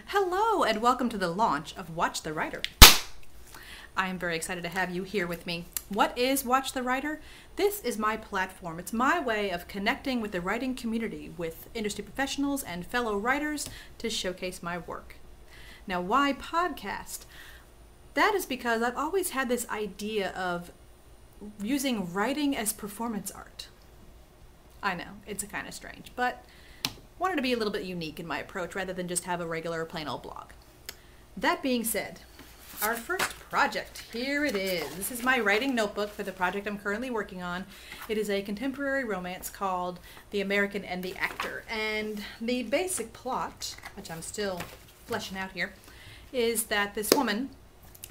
Hello and welcome to the launch of Watch the Writer. I am very excited to have you here with me. What is Watch the Writer? This is my platform. It's my way of connecting with the writing community, with industry professionals and fellow writers to showcase my work. Now, why podcast? That is because I've always had this idea of using writing as performance art. I know, it's kind of strange, but wanted to be a little bit unique in my approach rather than just have a regular plain old blog. That being said, our first project, here it is. This is my writing notebook for the project I'm currently working on. It is a contemporary romance called The American and the Actor. And the basic plot, which I'm still fleshing out here, is that this woman,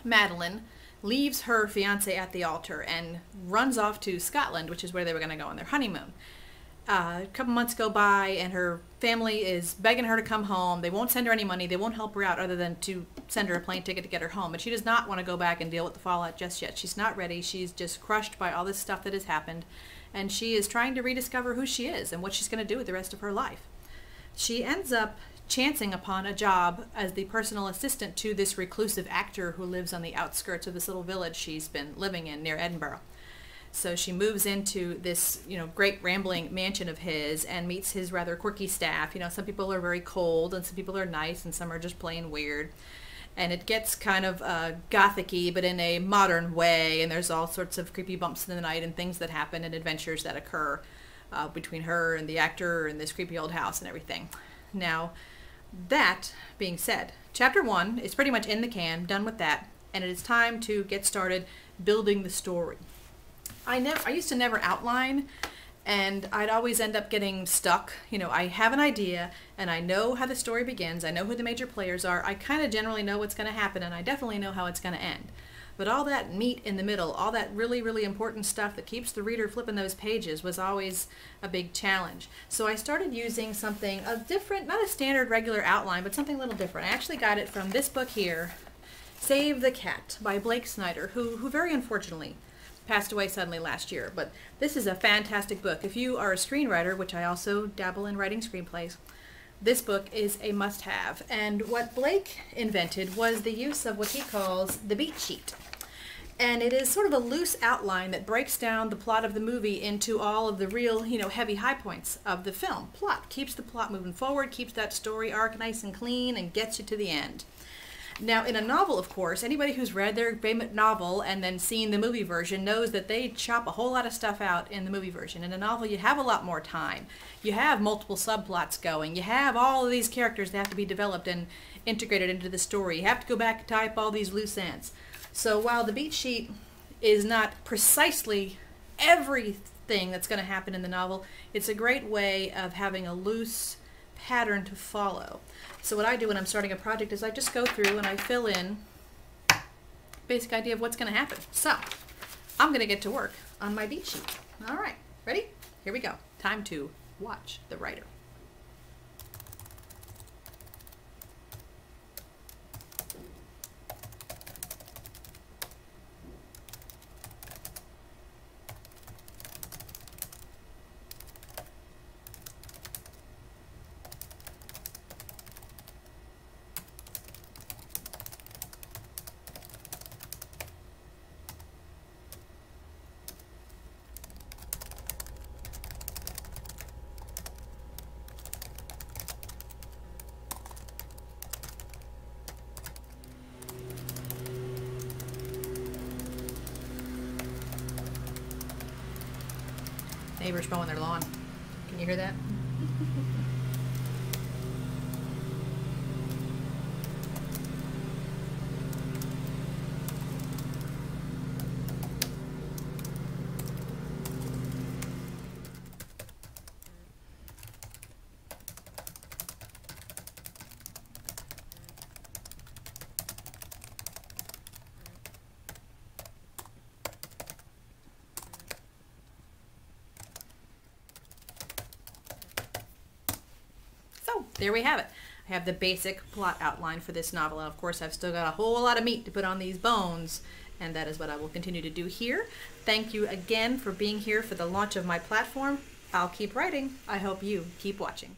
Madeline, leaves her fiance at the altar and runs off to Scotland, which is where they were going to go on their honeymoon. A couple months go by and her family is begging her to come home. They won't send her any money. They won't help her out other than to send her a plane ticket to get her home. But she does not want to go back and deal with the fallout just yet. She's not ready. She's just crushed by all this stuff that has happened. And she is trying to rediscover who she is and what she's going to do with the rest of her life. She ends up chancing upon a job as the personal assistant to this reclusive actor who lives on the outskirts of this little village she's been living in near Edinburgh. So she moves into this, great rambling mansion of his and meets his rather quirky staff. Some people are very cold and some people are nice and some are just plain weird. And it gets kind of gothic-y, but in a modern way. And there's all sorts of creepy bumps in the night and things that happen and adventures that occur between her and the actor and this creepy old house and everything. Now, that being said, chapter 1 is pretty much in the can, done with that. And it is time to get started building the story. I used to never outline, and I'd always end up getting stuck. I have an idea, and I know how the story begins. I know who the major players are. I kind of generally know what's going to happen, and I definitely know how it's going to end. But all that meat in the middle, all that really, really important stuff that keeps the reader flipping those pages was always a big challenge. So I started using something different, not a standard regular outline, but something a little different. I actually got it from this book here, Save the Cat by Blake Snyder, who very unfortunately passed away suddenly last year. But this is a fantastic book. If you are a screenwriter, which I also dabble in writing screenplays, this book is a must-have. And what Blake invented was the use of what he calls the beat sheet. And it is sort of a loose outline that breaks down the plot of the movie into all of the real, heavy high points of the film. Plot. Keeps the plot moving forward, keeps that story arc nice and clean, and gets you to the end. Now, in a novel, of course, anybody who's read their famous novel and then seen the movie version knows that they chop a whole lot of stuff out in the movie version. In a novel, you have a lot more time. You have multiple subplots going. You have all of these characters that have to be developed and integrated into the story. You have to go back and type all these loose ends. So while the beat sheet is not precisely everything that's going to happen in the novel, it's a great way of having a loose pattern to follow. So what I do when I'm starting a project is I just go through and I fill in basic idea of what's going to happen. So I'm going to get to work on my beat sheet. All right, ready? Here we go. Time to watch the writer. Neighbors mowing their lawn. Can you hear that? So there we have it. I have the basic plot outline for this novel, and of course I've still got a whole lot of meat to put on these bones, and that is what I will continue to do here. Thank you again for being here for the launch of my platform. I'll keep writing. I hope you keep watching.